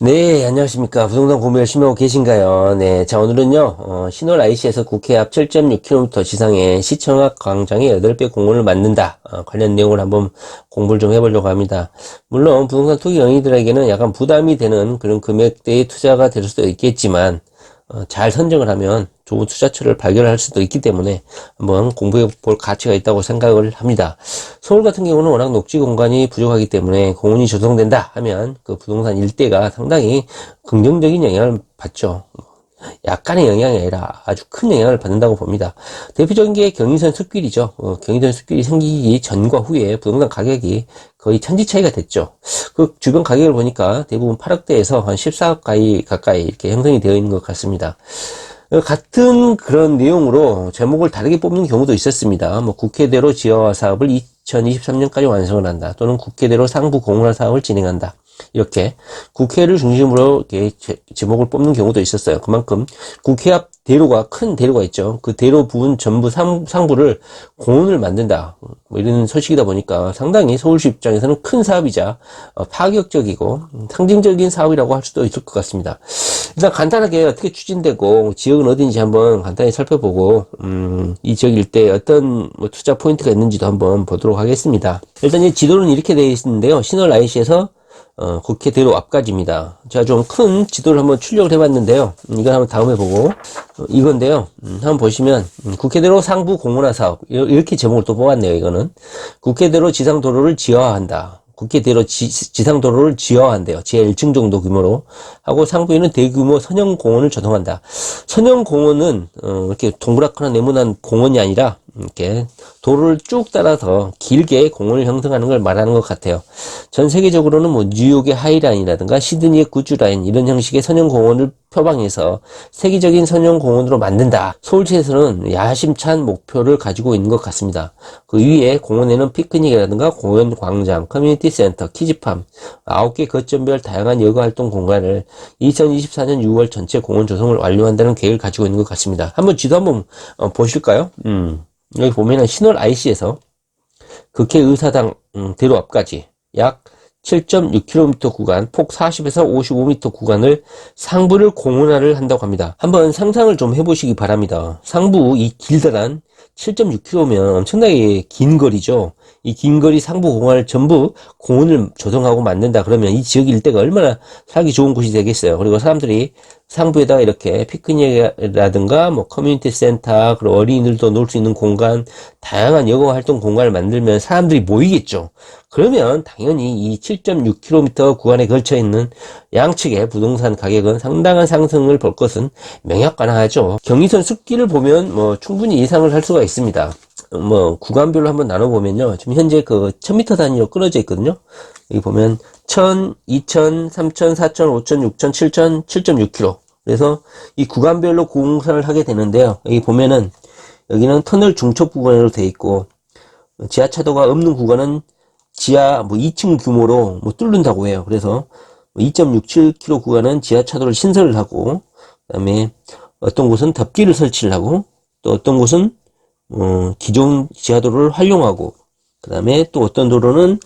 네, 안녕하십니까. 부동산 공부 열심히 하고 계신가요? 네, 자, 오늘은요, 신월 IC에서 국회 앞 7.6km 지상에 시청 앞 광장에 8배 공원을 만든다. 관련 내용을 한번 공부를 좀 해보려고 합니다. 물론, 부동산 투기 영리들에게는 약간 부담이 되는 그런 금액대의 투자가 될 수도 있겠지만, 잘 선정을 하면 좋은 투자처를 발견할 수도 있기 때문에 한번 공부해 볼 가치가 있다고 생각을 합니다. 서울 같은 경우는 워낙 녹지 공간이 부족하기 때문에 공원이 조성된다 하면 그 부동산 일대가 상당히 긍정적인 영향을 받죠. 약간의 영향이 아니라 아주 큰 영향을 받는다고 봅니다. 대표적인 게 경인선 숲길이죠. 경인선 숲길이 생기기 전과 후에 부동산 가격이 거의 천지 차이가 됐죠. 그 주변 가격을 보니까 대부분 8억대에서 한 14억 가까이 이렇게 형성이 되어 있는 것 같습니다. 같은 그런 내용으로 제목을 다르게 뽑는 경우도 있었습니다. 뭐 국회대로 지하화 사업을 2023년까지 완성을 한다. 또는 국회대로 상부 공론화 사업을 진행한다. 이렇게 국회를 중심으로 이렇게 제목을 뽑는 경우도 있었어요. 그만큼 국회 앞 대로가 큰 대로가 있죠. 그 대로 부분 전부 상부를 공원을 만든다. 뭐 이런 소식이다 보니까 상당히 서울시 입장에서는 큰 사업이자 파격적이고 상징적인 사업이라고 할 수도 있을 것 같습니다. 일단 간단하게 어떻게 추진되고 지역은 어딘지 한번 간단히 살펴보고 이 지역 일대에 어떤 뭐 투자 포인트가 있는지도 한번 보도록 하겠습니다. 일단 이 지도는 이렇게 되어 있는데요. 신월 IC에서 국회 대로 앞까지입니다. 제가 좀 큰 지도를 한번 출력을 해봤는데요. 이건 한번 다음에 보고 이건데요. 한번 보시면 국회대로 상부 공원화 사업 이렇게 제목을 또 뽑았네요. 이거는 국회대로 지상도로를 지하화한다. 국회대로 지상도로를 지하화한대요. 지하 1층 정도 규모로 하고 상부에는 대규모 선형공원을 조성한다. 선형공원은 이렇게 동그랗거나 네모난 공원이 아니라 이렇게 도로를 쭉 따라서 길게 공원을 형성하는 걸 말하는 것 같아요. 전 세계적으로는 뭐 뉴욕의 하이라인이라든가 시드니의 구주라인 이런 형식의 선형공원을 표방해서 세계적인 선형공원으로 만든다. 서울시에서는 야심찬 목표를 가지고 있는 것 같습니다. 그 위에 공원에는 피크닉이라든가 공연 광장, 커뮤니티 센터, 키즈팜 9개 거점별 다양한 여가활동 공간을 2024년 6월 전체 공원 조성을 완료한다는 계획을 가지고 있는 것 같습니다. 한번 지도 한번 보실까요? 여기 보면은 신월 IC에서 국회의사당 대로 앞까지 약 7.6km 구간, 폭 40에서 55m 구간을 상부를 공원화를 한다고 합니다. 한번 상상을 좀 해보시기 바랍니다. 상부 이 길다란 7.6km면 엄청나게 긴 거리죠. 이 긴 거리 상부 공원을 전부 공원을 조성하고 만든다 그러면 이 지역 일대가 얼마나 살기 좋은 곳이 되겠어요. 그리고 사람들이 상부에다가 이렇게 피크닉이라든가 뭐 커뮤니티 센터, 그리고 어린이들도 놀 수 있는 공간, 다양한 여가 활동 공간을 만들면 사람들이 모이겠죠. 그러면 당연히 이 7.6km 구간에 걸쳐 있는 양측의 부동산 가격은 상당한 상승을 볼 것은 명약관하죠. 경의선 숲길을 보면 뭐 충분히 예상을 할 수가 있습니다. 뭐 구간별로 한번 나눠보면요. 지금 현재 그 1000m 단위로 끊어져 있거든요. 여기 보면 1000, 2000, 3000, 4000, 5000, 6000, 7000, 7.6km. 그래서 이 구간별로 공사를 하게 되는데요. 여기 보면은 여기는 터널 중첩 구간으로 되어 있고 지하차도가 없는 구간은 지하 뭐 2층 규모로 뭐 뚫는다고 해요. 그래서 2.67km 구간은 지하차도를 신설을 하고 그다음에 어떤 곳은 덮개를 설치를 하고 또 어떤 곳은 기존 지하도로를 활용하고 그다음에 또 어떤 도로는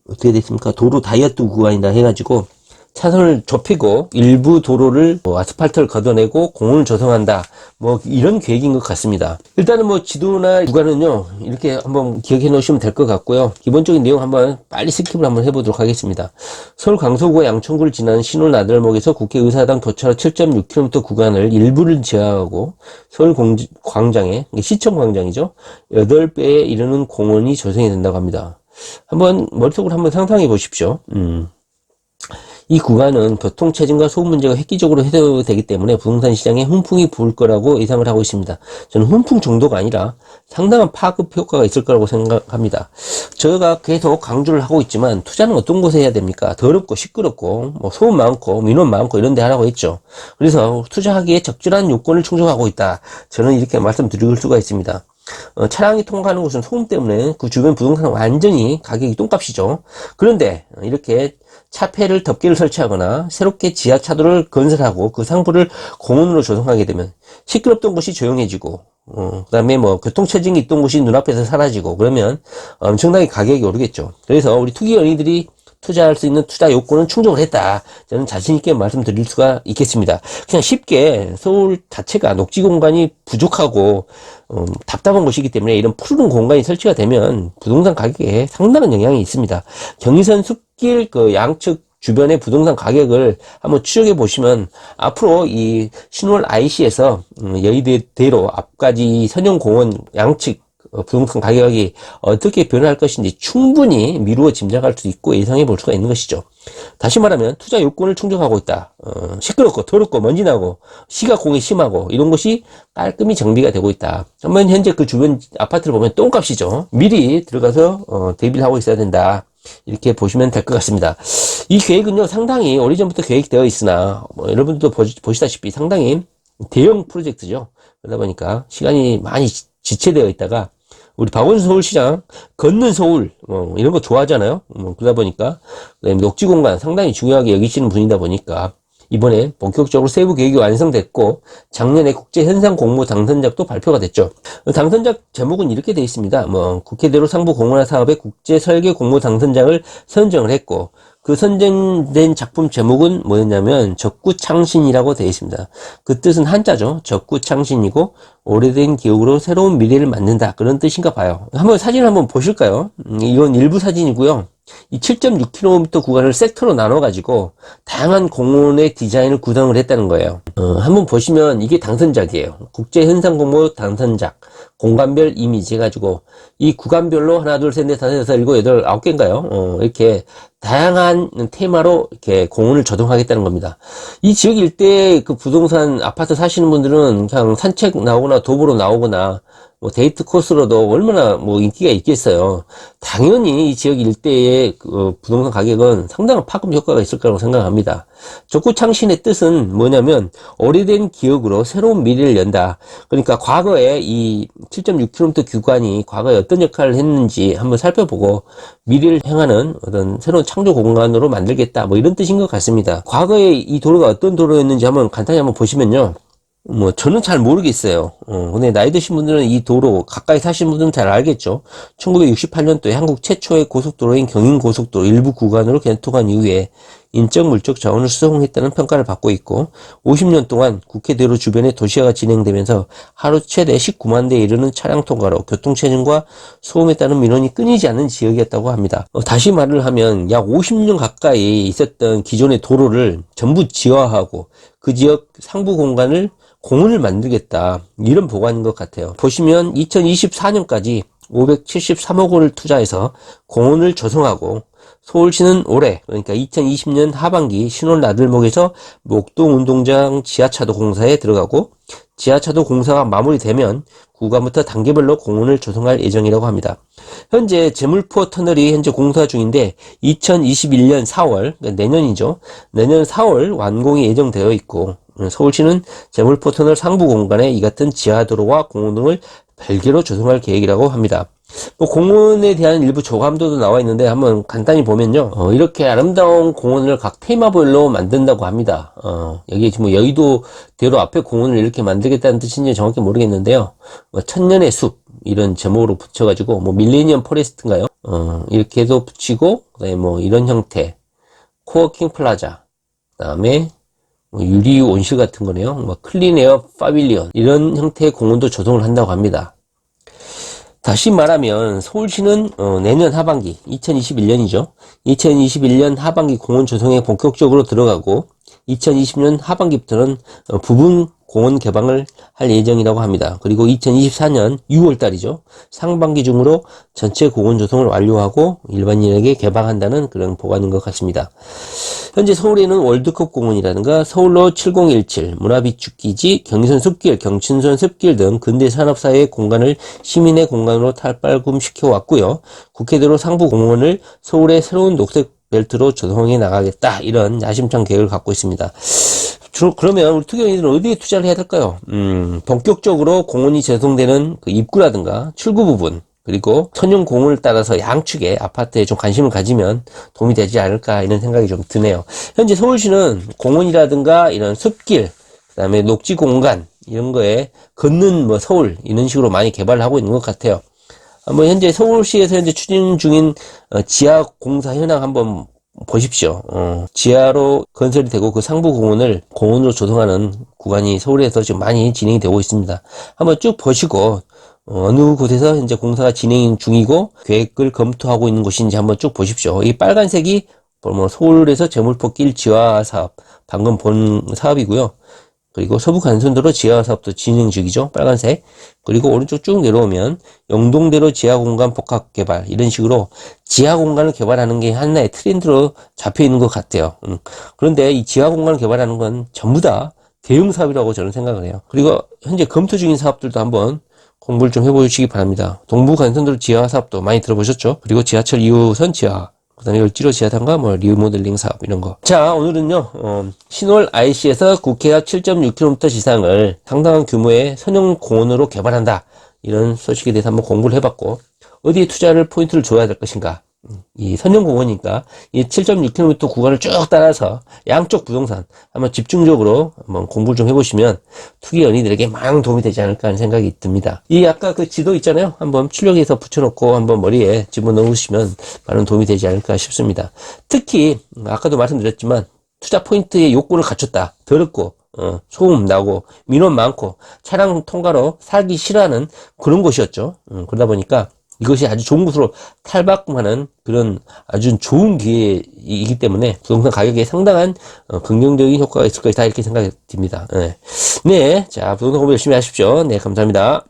어떻게 됐습니까? 도로 다이어트 구간이다 해가지고 차선을 좁히고 일부 도로를 아스팔트를 걷어내고 공원을 조성한다. 뭐 이런 계획인 것 같습니다. 일단은 뭐 지도나 구간은요 이렇게 한번 기억해 놓으시면 될 것 같고요. 기본적인 내용 한번 빨리 스킵을 한번 해보도록 하겠습니다. 서울 강서구와 양천구를 지나는 신월 나들목에서 국회의사당 교차로 7.6km 구간을 일부를 지하하고 서울 광장에 시청 광장이죠. 8배에 이르는 공원이 조성이 된다고 합니다. 한번 머릿속으로 한번 상상해 보십시오. 이 구간은 교통체증과 소음 문제가 획기적으로 해소되기 때문에 부동산 시장에 훈풍이 불 거라고 예상을 하고 있습니다. 저는 훈풍 정도가 아니라 상당한 파급 효과가 있을 거라고 생각합니다. 제가 계속 강조를 하고 있지만 투자는 어떤 곳에 해야 됩니까? 더럽고 시끄럽고 뭐 소음 많고 민원 많고 이런 데 하라고 했죠. 그래서 투자하기에 적절한 요건을 충족하고 있다. 저는 이렇게 말씀드릴 수가 있습니다. 차량이 통과하는 곳은 소음 때문에 그 주변 부동산은 완전히 가격이 똥값이죠. 그런데 이렇게 차폐를 덮개를 설치하거나 새롭게 지하차도를 건설하고 그 상부를 공원으로 조성하게 되면 시끄럽던 곳이 조용해지고 그 다음에 뭐 교통체증이 있던 곳이 눈앞에서 사라지고 그러면 엄청나게 가격이 오르겠죠. 그래서 우리 투기 연이들이 투자할 수 있는 투자 요건은 충족을 했다. 저는 자신있게 말씀드릴 수가 있겠습니다. 그냥 쉽게 서울 자체가 녹지 공간이 부족하고 답답한 곳이기 때문에 이런 푸르른 공간이 설치가 되면 부동산 가격에 상당한 영향이 있습니다. 경의선 숲길 그 양측 주변의 부동산 가격을 한번 추적해 보시면 앞으로 이 신월 IC에서 여의대로 앞까지 선용공원 양측 부동산 가격이 어떻게 변할 것인지 충분히 미루어 짐작할 수 있고 예상해 볼 수가 있는 것이죠. 다시 말하면 투자 요건을 충족하고 있다. 시끄럽고 더럽고 먼지나고 시각공이 심하고 이런 것이 깔끔히 정비가 되고 있다. 한번 현재 그 주변 아파트를 보면 똥값이죠. 미리 들어가서 대비를 하고 있어야 된다. 이렇게 보시면 될 것 같습니다. 이 계획은요 상당히 오래전부터 계획되어 있으나 여러분도 보시다시피 상당히 대형 프로젝트죠. 그러다 보니까 시간이 많이 지체되어 있다가 우리 박원순 서울시장 걷는 서울 이런 거 좋아하잖아요. 그러다 보니까 녹지 공간 상당히 중요하게 여기시는 분이다 보니까 이번에 본격적으로 세부 계획이 완성됐고 작년에 국제 현상 공모 당선작도 발표가 됐죠. 당선작 제목은 이렇게 되어 있습니다. 국회대로 상부 공원화 사업의 국제 설계 공모 당선작을 선정을 했고 그 선정된 작품 제목은 뭐였냐면 적구창신이라고 되어 있습니다. 그 뜻은 한자죠. 적구창신이고 오래된 기억으로 새로운 미래를 만든다 그런 뜻인가 봐요. 한번 사진을 한번 보실까요? 이건 일부 사진이고요. 이 7.6km 구간을 섹터로 나눠 가지고 다양한 공원의 디자인을 구성을 했다는 거예요. 한번 보시면 이게 당선작이에요. 국제현상공모 당선작 공간별 이미지 해가지고 이 구간별로 하나 둘 셋 넷 다섯 여섯 일곱 여덟 아홉 개인가요? 이렇게 다양한 테마로 이렇게 공원을 조성하겠다는 겁니다. 이 지역 일대에 그 부동산 아파트 사시는 분들은 그냥 산책 나오거나 도보로 나오거나 데이트 코스로도 얼마나 인기가 있겠어요. 당연히 이 지역 일대의 그 부동산 가격은 상당한 파급 효과가 있을 거라고 생각합니다. 적구창신의 뜻은 뭐냐면 오래된 기억으로 새로운 미래를 연다. 그러니까 과거에 이 7.6km 구간이 과거에 어떤 역할을 했는지 한번 살펴보고 미래를 향하는 어떤 새로운 창조 공간으로 만들겠다. 이런 뜻인 것 같습니다. 과거에 이 도로가 어떤 도로였는지 한번 간단히 한번 보시면요. 저는 잘 모르겠어요. 근데 나이 드신 분들은 이 도로, 가까이 사시는 분들은 잘 알겠죠. 1968년도에 한국 최초의 고속도로인 경인고속도로 일부 구간으로 개통한 이후에 인적, 물적 자원을 수송했다는 평가를 받고 있고, 50년 동안 국회대로 주변의 도시화가 진행되면서 하루 최대 19만 대에 이르는 차량 통과로 교통체증과 소음에 따른 민원이 끊이지 않는 지역이었다고 합니다. 다시 말을 하면 약 50년 가까이 있었던 기존의 도로를 전부 지화하고 그 지역 상부 공간을 공원을 만들겠다 이런 보관인 것 같아요. 보시면 2024년까지 573억 원을 투자해서 공원을 조성하고 서울시는 올해 그러니까 2020년 하반기 신월 나들목에서 목동운동장 지하차도 공사에 들어가고 지하차도 공사가 마무리되면 구간부터 단계별로 공원을 조성할 예정이라고 합니다. 현재 제물포 터널이 현재 공사 중인데 2021년 4월 그러니까 내년이죠. 내년 4월 완공이 예정되어 있고 서울시는 제물포 터널 상부 공간에 이 같은 지하도로와 공원 등을 별개로 조성할 계획이라고 합니다. 공원에 대한 일부 조감도도 나와 있는데 한번 간단히 보면요. 이렇게 아름다운 공원을 각 테마별로 만든다고 합니다. 여기 지금 여의도 대로 앞에 공원을 이렇게 만들겠다는 뜻인지 정확히 모르겠는데요. 천년의 숲 이런 제목으로 붙여가지고 밀레니엄 포레스트인가요? 이렇게도 붙이고 그다음에 이런 형태 코워킹 플라자 그다음에 유리 온실 같은 거네요. 클린에어 파빌리언 이런 형태의 공원도 조성을 한다고 합니다. 다시 말하면 서울시는 내년 하반기 2021년이죠. 2021년 하반기 공원 조성에 본격적으로 들어가고 2020년 하반기부터는 부분 공원 개방을 할 예정이라고 합니다. 그리고 2024년 6월 달이죠. 상반기 중으로 전체 공원 조성을 완료하고 일반인에게 개방한다는 그런 보관인 것 같습니다. 현재 서울에는 월드컵 공원이라든가 서울로 7017, 문화비축기지, 경의선 숲길, 경춘선 숲길 등 근대 산업사회의 공간을 시민의 공간으로 탈바꿈시켜 왔고요. 국회대로 상부 공원을 서울의 새로운 녹색 벨트로 조성해 나가겠다. 이런 야심찬 계획을 갖고 있습니다. 그러면 우리 투기인들은 어디에 투자를 해야 될까요? 본격적으로 공원이 조성되는 그 입구라든가 출구 부분, 그리고 선용 공원을 따라서 양측에 아파트에 좀 관심을 가지면 도움이 되지 않을까 이런 생각이 좀 드네요. 현재 서울시는 공원이라든가 이런 숲길, 그다음에 녹지 공간 이런 거에 걷는 서울 이런 식으로 많이 개발을 하고 있는 것 같아요. 한번 현재 서울시에서 현재 추진 중인 지하 공사 현황 한번 보십시오. 지하로 건설이 되고 그 상부 공원을 공원으로 조성하는 구간이 서울에서 지금 많이 진행이 되고 있습니다. 한번 쭉 보시고 어느 곳에서 현재 공사가 진행 중이고 계획을 검토하고 있는 곳인지 한번 쭉 보십시오. 이 빨간색이 뭐 서울에서 제물포길 지하 사업, 방금 본 사업이고요. 그리고 서부간선도로 지하 사업도 진행 중이죠. 빨간색. 그리고 오른쪽 쭉 내려오면 영동대로 지하 공간 복합 개발, 이런 식으로 지하 공간을 개발하는 게 하나의 트렌드로 잡혀 있는 것 같아요. 그런데 이 지하 공간을 개발하는 건 전부 다 대형 사업이라고 저는 생각을 해요. 그리고 현재 검토 중인 사업들도 한번 공부를 좀 해보시기 바랍니다. 동부간선도로 지하 사업도 많이 들어보셨죠? 그리고 지하철 2호선 지하, 그 다음에 을지로 지하탄과 뭐 리모델링 사업 이런 거. 자, 오늘은요 신월 IC에서 국회가 7.6km 지상을 상당한 규모의 선형공원으로 개발한다, 이런 소식에 대해서 한번 공부를 해봤고, 어디에 투자를 포인트를 줘야 될 것인가. 이 선형공원이니까 이 7.6km 구간을 쭉 따라서 양쪽 부동산 한번 집중적으로 한번 공부를 좀 해보시면 투기 연인들에게 많은 도움이 되지 않을까 하는 생각이 듭니다. 이 아까 그 지도 있잖아요. 한번 출력해서 붙여놓고 한번 머리에 집어넣으시면 많은 도움이 되지 않을까 싶습니다. 특히 아까도 말씀드렸지만 투자 포인트의 욕구를 갖췄다. 더럽고 소음 나고 민원 많고 차량 통과로 살기 싫어하는 그런 곳이었죠. 그러다 보니까 이것이 아주 좋은 곳으로 탈바꿈하는 그런 아주 좋은 기회이기 때문에 부동산 가격에 상당한 긍정적인 효과가 있을 것이다, 이렇게 생각이 듭니다. 네. 자, 부동산 공부 열심히 하십시오. 네, 감사합니다.